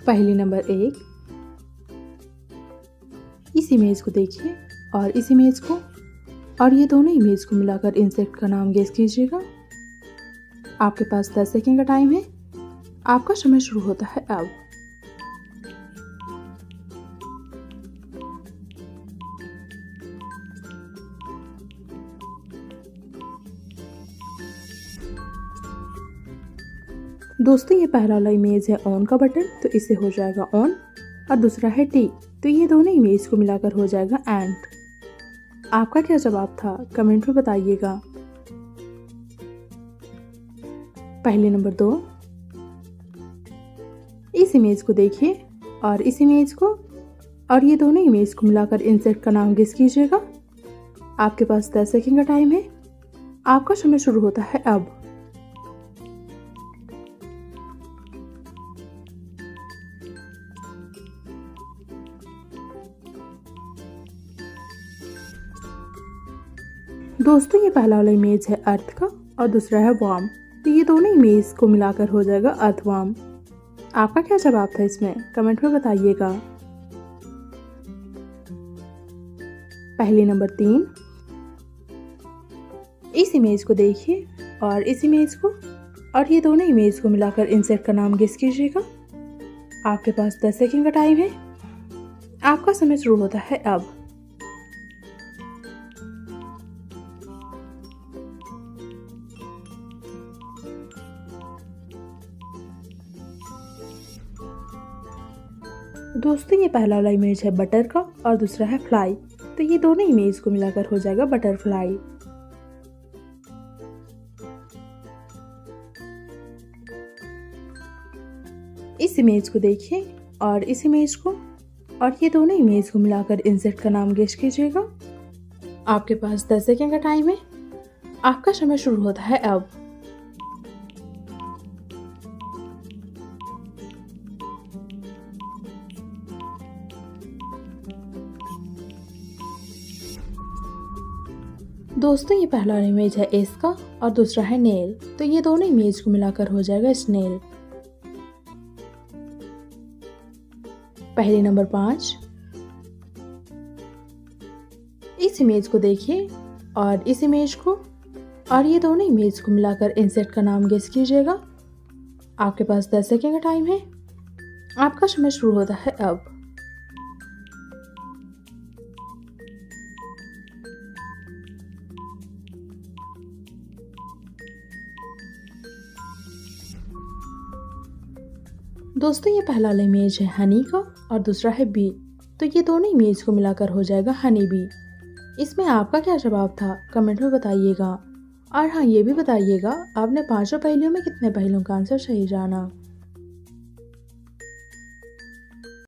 पहेली नंबर 1। इस इमेज को देखिए और इस इमेज को और ये दोनों इमेज को मिलाकर इंसेक्ट का नाम गेस कीजिएगा। आपके पास 10 सेकंड का टाइम है। आपका समय शुरू होता है अब। दोस्तों, ये पहला वाला इमेज है ऑन का बटन, तो इससे हो जाएगा ऑन, और दूसरा है टी, तो ये दोनों इमेज को मिलाकर हो जाएगा एंट। आपका क्या जवाब था कमेंट में बताइएगा। पहेली नंबर 2। इस इमेज को देखिए और इस इमेज को और ये दोनों इमेज को मिलाकर इंसेक्ट का नाम गेस कीजिएगा। आपके पास 10 सेकंड का टाइम है। आपका समय शुरू होता है अब। दोस्तों, ये पहला वाला इमेज है अर्थ का और दूसरा है वार्म, तो ये दोनों इमेज को मिलाकर हो जाएगा अर्थवार्म। आपका क्या जवाब था इसमें कमेंट में बताइएगा। पहेली नंबर 3। इस इमेज को देखिए और इस इमेज को और ये दोनों इमेज को मिलाकर इंसेक्ट का नाम गेस कीजिएगा। आपके पास 10 सेकंड का टाइम है। आपका समय शुरू होता है अब। दोस्तों, ये पहला वाला इमेज है बटर का और दूसरा है फ्लाई, तो ये दोनों इमेज को मिलाकर हो जाएगा बटरफ्लाई। इस इमेज को देखिए और इस इमेज को और ये दोनों इमेज को मिलाकर इंसेक्ट का नाम गेस कीजिएगा। आपके पास 10 सेकंड का टाइम है। आपका समय शुरू होता है अब। दोस्तों, ये पहला इमेज है एस का और दूसरा है नेल, तो ये दोनों इमेज को मिलाकर हो जाएगा स्नेल। पहेली नंबर 5। इस इमेज को देखिए और इस इमेज को और ये दोनों इमेज को मिलाकर इंसेक्ट का नाम गेस कीजिएगा। आपके पास 10 सेकंड का टाइम है। आपका समय शुरू होता है अब। दोस्तों, ये पहला वाला इमेज है हनी का और दूसरा है बी, तो ये दोनों इमेज को मिलाकर हो जाएगा हनी बी। इसमें आपका क्या जवाब था कमेंट में बताइएगा। और हाँ, ये भी बताइएगा आपने 5 पहेलियों में कितने पहेलियों का आंसर सही जाना।